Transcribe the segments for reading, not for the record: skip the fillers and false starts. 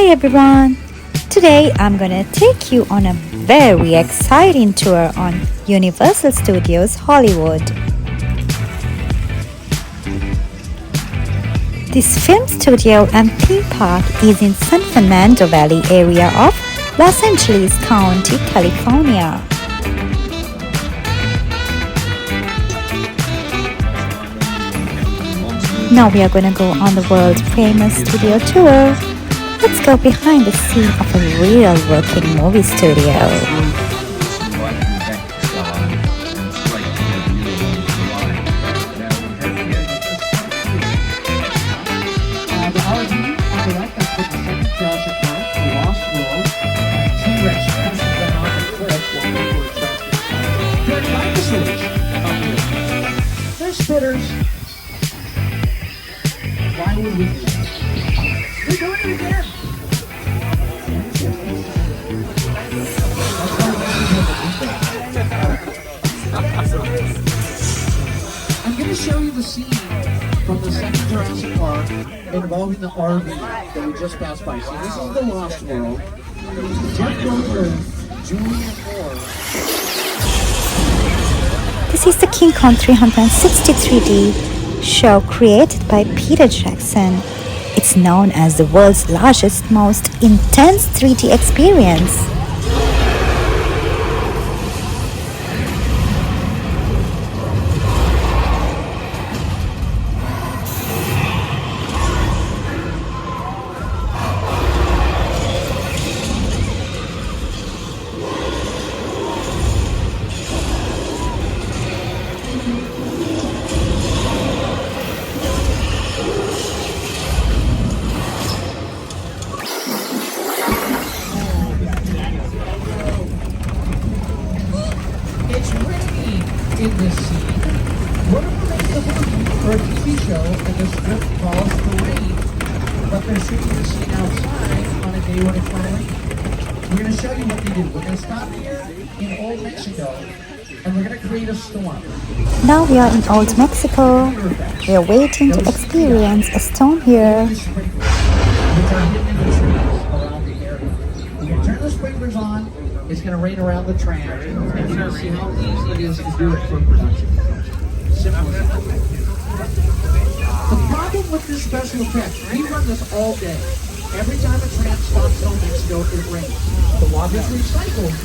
Hi everyone! Today I'm gonna take you on a very exciting tour on Universal Studios Hollywood. This film studio and theme park is in San Fernando Valley area of Los Angeles County, California. Now we are gonna go on the world famous studio tour. Let's go behind the scene of a real working movie studio. Spitters. Why would we do that? We're doing it again. I'm going to show you the scene from the second Jurassic Park involving the RV that we just passed by. See, this is the Lost World. Jeff Goldblum, Julianne Moore. This is the King Kong 360 3D show created by Peter Jackson. It's known as the world's largest, most intense 3D experience. In this scene, we're making a movie for a TV show, and the script calls for rain, but they're shooting the scene outside on a day when it's going to rain. We're going to show you what they do. We're going to stop here in Old Mexico, and we're going to create a storm. Now we are in Old Mexico. We are waiting to experience a storm here. Which are hidden in the trees around the area. We're going to turn the sprinklers on. It's going to rain around the trash, and you're going to see how easy it is to do it for production. Simple as that. The problem with this special effect, we run this all day. Every time a tram stops in Old Mexico, it rains. The water is recycled,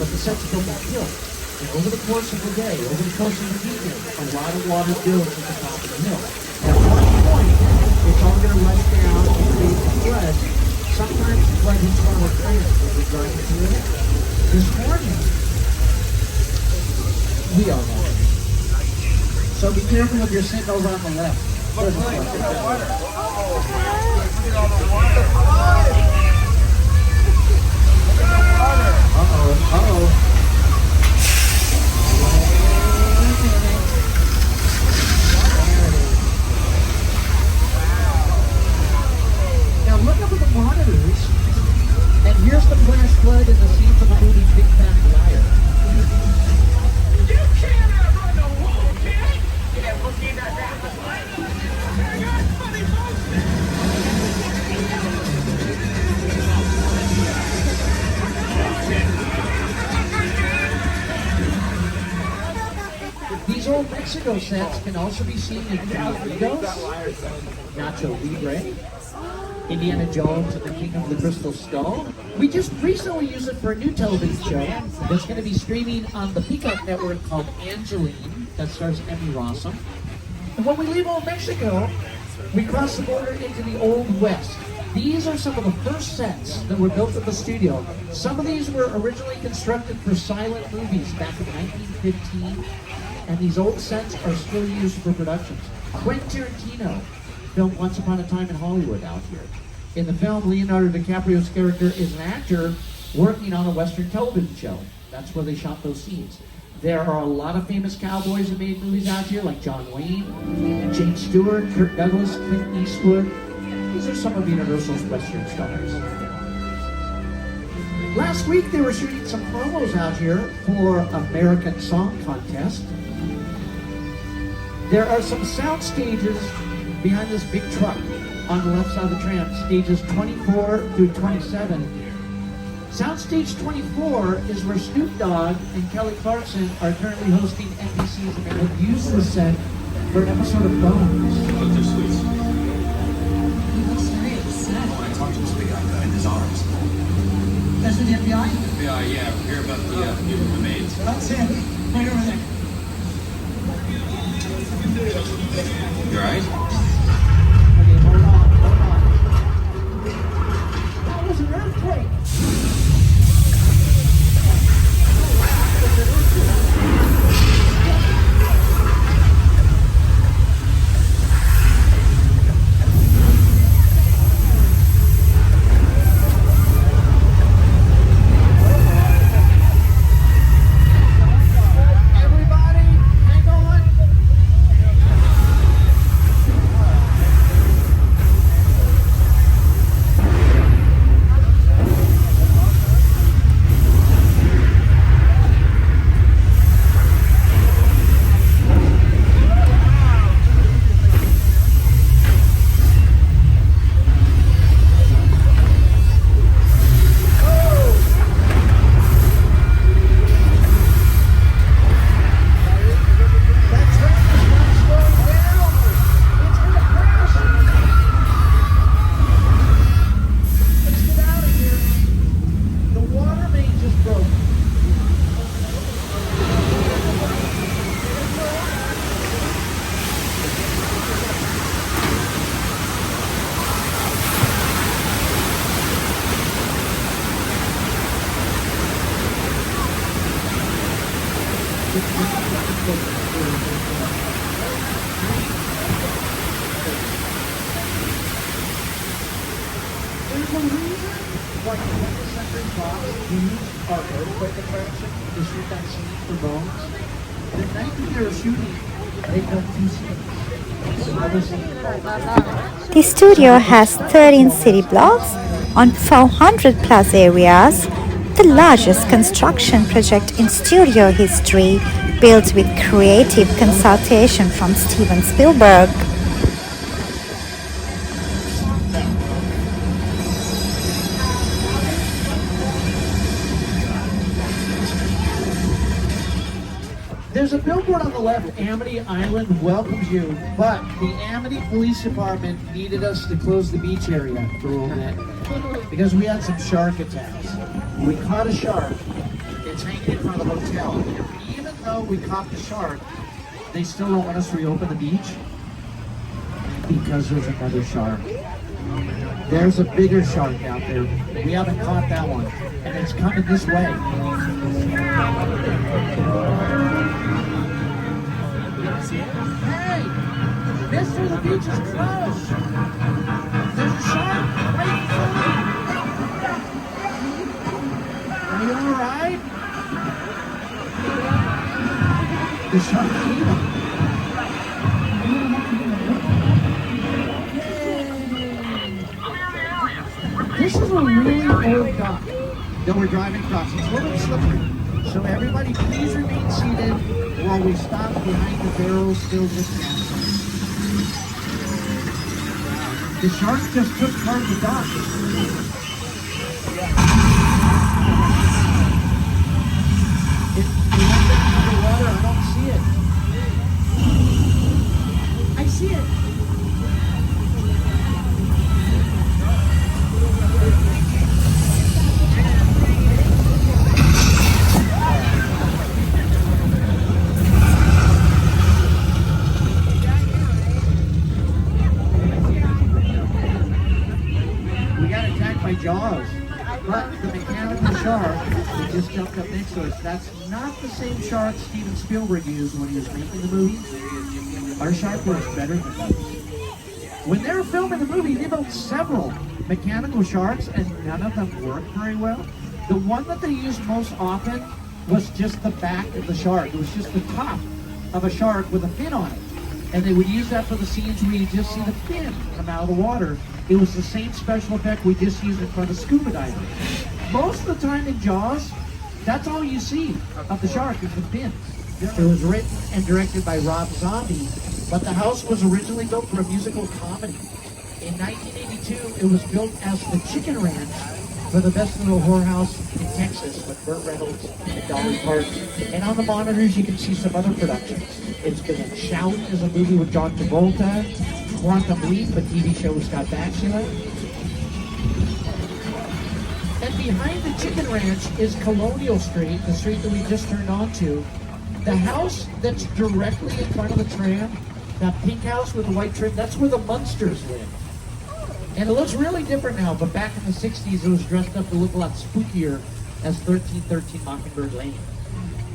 but the sets don't get filled. And over the course of the day, over the course of the weekend, a lot of water builds at the top of the hill. At one point, it's all going to rush down and create a flood. Sometimes the flood hits one of our trams when we're driving through it. This morning, we are wrong. So be careful if you're sitting over on the left. There's a flood. Uh-oh. Now look up at the monitors, and here's the flash flood in the scene from the movie Big Fat Liar. You can't outrun a wolf, kid! Yeah, we'll keep that down. These old Mexico sets can also be seen in Doritos, Nacho Libre, Indiana Jones and the King of the Crystal Skull. We just recently used it for a new television show that's going to be streaming on the Peacock network called Angeline, that stars Emmy Rossum. And when we leave Old Mexico, we cross the border into the Old West. These are some of the first sets that were built at the studio. Some of these were originally constructed for silent movies back in 1915, and these old sets are still used for productions. Quentin Tarantino filmed Once Upon a Time in Hollywood out here. In the film, Leonardo DiCaprio's character is an actor working on a Western television show. That's where they shot those scenes. There are a lot of famous cowboys that made movies out here, like John Wayne, James Stewart, Kirk Douglas, Clint Eastwood. These are some of Universal's Western stars. Last week, they were shooting some promos out here for American Song Contest. There are some sound stages behind this big truck on the left side of the tram, stages 24 through 27. Soundstage 24 is where Snoop Dogg and Kelly Clarkson are currently hosting NBC's, and they have used this set for an episode of Bones. Look, they're sweet. He looks very upset. When I talked to this big guy in his arms. That's the FBI? FBI, yeah, we hear about the human remains. That's him. Right over there. You alright? Okay, hold on. That was an earthquake. There's a reason why 20th Century Fox used our earthquake attraction to shoot that scene for Bones. The night that they were shooting, they filmed 2 scenes. Another scene. The studio has 13 city blocks on 400 plus areas, the largest construction project in studio history, built with creative consultation from Steven Spielberg. There's a billboard on the left, Amity Island welcomes you, but the Amity Police Department needed us to close the beach area for a little bit because we had some shark attacks. We caught a shark. It's hanging in front of the hotel. Even though we caught the shark, they still don't want us to reopen the beach because there's another shark. There's a bigger shark out there. We haven't caught that one, and it's coming this way. Hey, mister, the beach is closed. There's a shark right in front of you. Are you all right? The shark ate him. This is a really old dock that we're driving across. It's a little bit slippery. So everybody please remain seated while we stop behind the barrels filled with gas. The shark just took part of the dock. It went underwater. I don't see it. I see it. Jaws, but the mechanical shark that just jumped up next to us, that's not the same shark Steven Spielberg used when he was making the movie. Our shark works better than those. When they were filming the movie, they built several mechanical sharks and none of them worked very well. The one that they used most often was just the back of the shark. It was just the top of a shark with a fin on it. And they would use that for the scenes where you just see the fin come out of the water. It was the same special effect we just used in front of scuba diving. Most of the time in Jaws, that's all you see of the shark is the fin. It was written and directed by Rob Zombie, but the house was originally built for a musical comedy. In 1982, it was built as the Chicken Ranch for the best little whorehouse in Texas with Burt Reynolds and Dolly Parton. And on the monitors, you can see some other productions. It's been in Shout as a movie with John Travolta, Quantum Leap, a TV show with Scott Bakula. And behind the Chicken Ranch is Colonial Street, the street that we just turned onto. The house that's directly in front of the tram, that pink house with the white trim, that's where the Munsters live. And it looks really different now, but back in the 60s it was dressed up to look a lot spookier as 1313 Mockingbird Lane.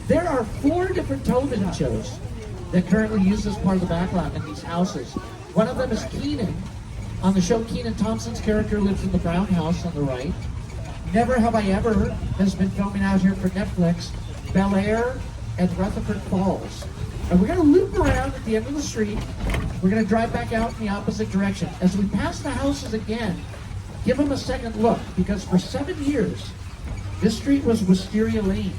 There are 4 different television shows that currently use this part of the backlot in these houses. One of them is Keenan. On the show, Keenan Thompson's character lives in the brown house on the right. Never Have I Ever has been filming out here for Netflix. Bel Air and Rutherford Falls. And we're going to loop around at the end of the street. We're going to drive back out in the opposite direction. As we pass the houses again, give them a second look, because for 7 years, this street was Wisteria Lane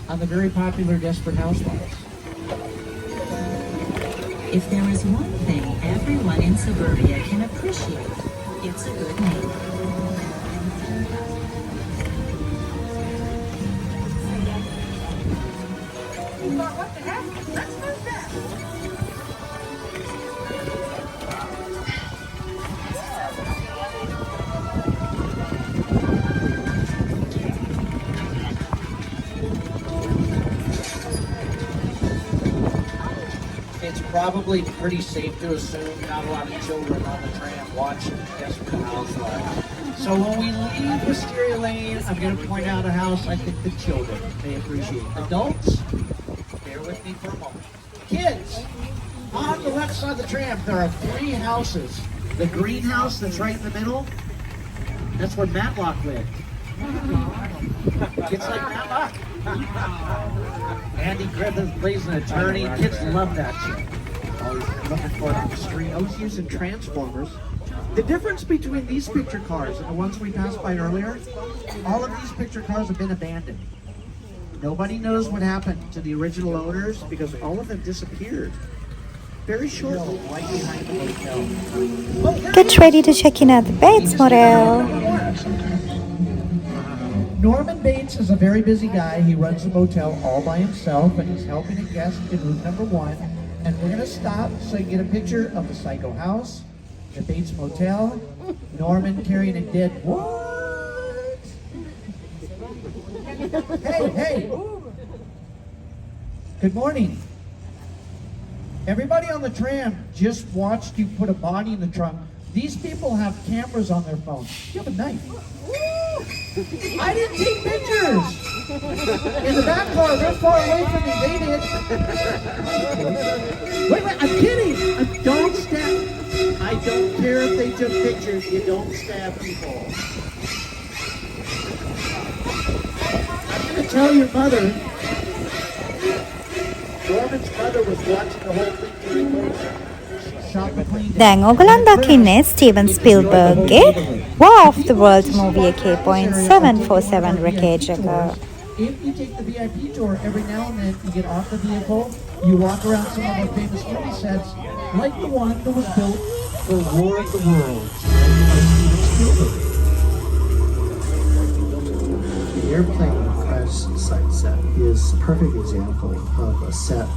on the very popular Desperate Housewives. If there is one thing everyone in suburbia can appreciate, it's a good name. What the heck? Let's move that. It's probably pretty safe to assume not a lot of children on the tram watching Desperate Housewives. So when we leave Wisteria Lane, I'm going to point out a house I think the children may appreciate. Adults, bear with me for a moment. Kids, on the left side of the tram, there are 3 houses. The greenhouse that's right in the middle, that's where Matlock lived. Kids like Matlock. Andy Griffith plays an attorney. Kids love that shit. Always looking for it on the street. I was using Transformers. The difference between these picture cars and the ones we passed by earlier, all of these picture cars have been abandoned. Nobody knows what happened to the original owners because all of them disappeared. Very shortly, right behind the hotel. Get ready to check in at the Bates Motel. Norman Bates is a very busy guy. He runs a motel all by himself, and he's helping a guest in room number 1. And we're gonna stop so you get a picture of the Psycho House, the Bates Motel, Norman carrying a dead what? Hey! Good morning. Everybody on the tram just watched you put a body in the trunk. These people have cameras on their phones. You have a knife. I didn't take pictures. In the back car, they're far away from me. They did. Wait, I'm kidding. Don't stab. I don't care if they took pictures. You don't stab people. I'm going to tell your mother. Norman's mother was watching the whole thing to record. Dang, Ogolandaki Steven Spielberg, War of the World movie K.747 Rekejaka. If you take the VIP tour, every now and then you get off the vehicle, you walk around some of our famous movie sets, like the one that was built for War of the Worlds. The airplane crash site set is a perfect example of a set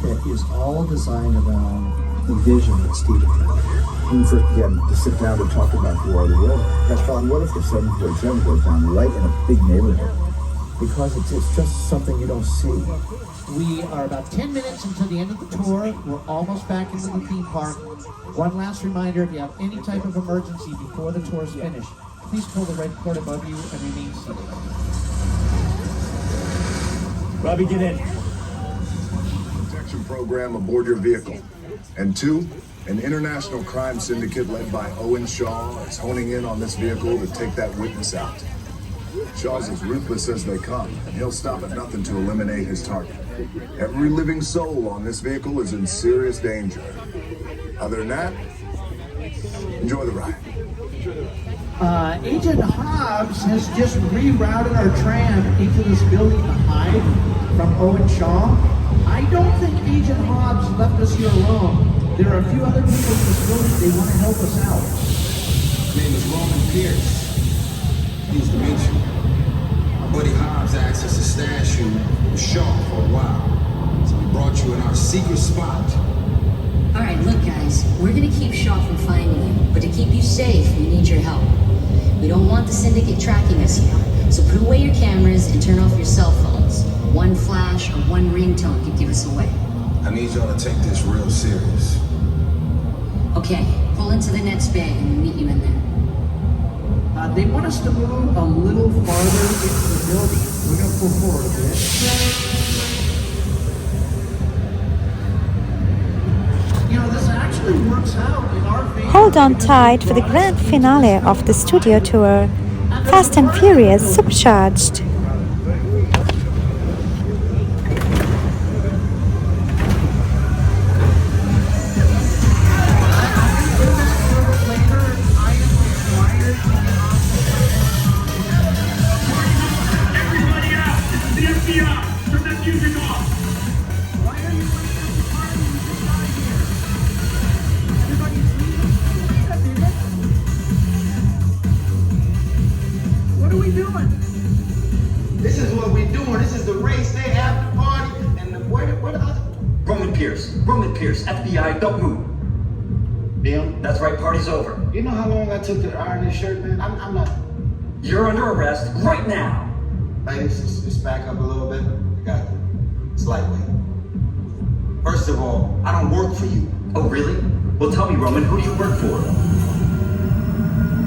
that is all designed around the vision that Stephen had. When we first began to sit down to talk about the War of the World, I thought, what if the 747 goes down right in a big neighborhood? Because it's just something you don't see. We are about 10 minutes until the end of the tour. We're almost back into the theme park. One last reminder, if you have any type of emergency before the tour is finished, please pull the red cord above you and remain seated. Robbie, get in. Protection program aboard your vehicle. And 2, an international crime syndicate led by Owen Shaw is honing in on this vehicle to take that witness out. Shaw's as ruthless as they come, and he'll stop at nothing to eliminate his target. Every living soul on this vehicle is in serious danger. Other than that, enjoy the ride. Agent Hobbs has just rerouted our tram into this building to hide from Owen Shaw. I don't think Agent Hobbs left us here alone. There are a few other people in this building. They want to help us out. His name is Roman Pierce. Pleased to meet you. My buddy Hobbs asked us to stash you with Shaw for a while. So we brought you in our secret spot. All right, look, guys. We're gonna keep Shaw from finding you, but to keep you safe, we need your help. We don't want the syndicate tracking us here, so put away your cameras and turn off your cell phones. One flash or one ringtone could give us away. I need y'all to take this real serious. Okay, pull into the next bay and we'll meet you in there. They want us to move a little farther into the building. We're gonna pull forward a bit. You know, this actually works out in our favor. Hold on tight for the grand finale of the studio tour. Fast and Furious Supercharged. Everybody out! This is the FBI! Turn that music off! Why are you waiting at the party? You just got here. Everybody's leaving. Wait a minute. What are we doing? This is what we're doing. This is the race day after party. And where the other? Roman Pierce, FBI, don't move. Bill, That's right, party's over. you know how long I took to iron this shirt, man? I'm not. You're under arrest right now. Ladies, just back up a little bit. I got it. It's lightweight. First of all, I don't work for you. Oh, really? Well, tell me, Roman, who do you work for?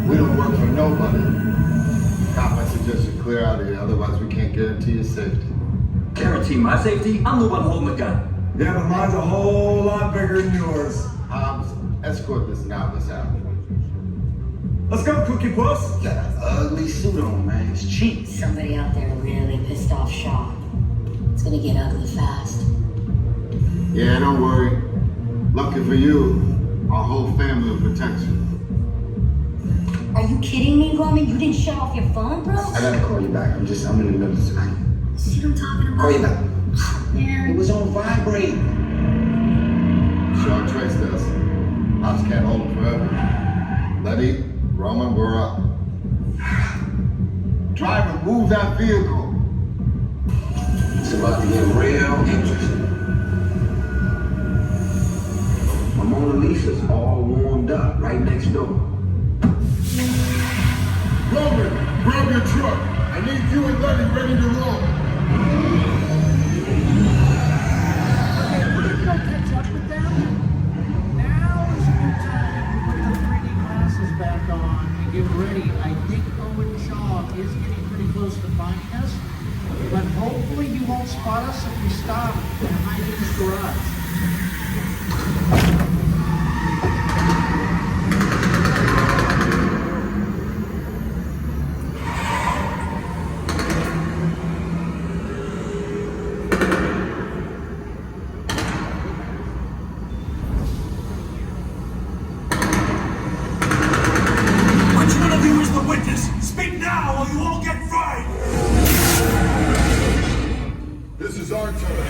We don't work for nobody. Cop, I suggest you clear out of here, otherwise we can't guarantee your safety. Guarantee my safety? I'm the one holding the gun. Yeah, but mine's a whole lot bigger than yours. Hobbs, escort this novice out. Let's go, Cookie Puss. You got an ugly suit on, man. It's cheap. Somebody out there really pissed off Shaw. It's gonna get ugly fast. Yeah, don't worry. Lucky for you, our whole family will protect you. Are you kidding me, Roman? You didn't shut off your phone, bro? I gotta call you back. I'm in the middle of tonight. See what I'm talking about? Call you back. It Man. was on vibrate. Shaw traced us. Hobbs can't hold him forever. Letty, Roman, we're up. Driver, move that vehicle. It's about to get real interesting. My Mona Lisa's all warmed up right next door. Roman, grab your truck. I need you and Letty ready to roll. Okay, we're gonna go catch up with them. Now is a good time to put the 3D glasses back on and get ready. I think Owen Shaw is getting pretty close to finding us, but hopefully he won't spot us if we stop and hide in his garage. Which one of you is the witness? Speak now or you all get fried! This is our turn.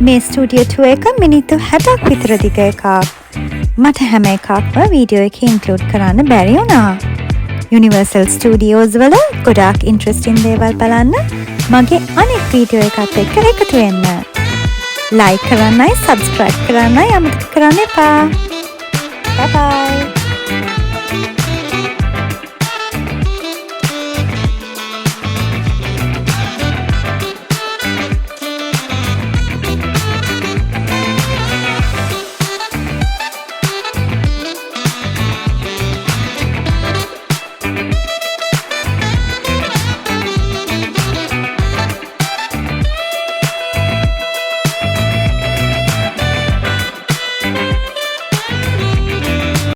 මේ studio tour එක මිනිත්තු 60ක් විතර දිග එකක්. මට හැම එකක්ම video එකේ ඉන්ක්ලූඩ් කරන්න බැරි වුණා. Universal Studios වල ගොඩාක් ඉන්ට්‍රස්ටිං දේවල් බලන්න මගේ අනෙක් වීඩියෝ එකත් එක්ක එකතු වෙන්න. ලයික් කරන්නයි සබ්ස්ක්‍රයිබ් කරන්නයි අමතක කරන්න එපා. Bye bye.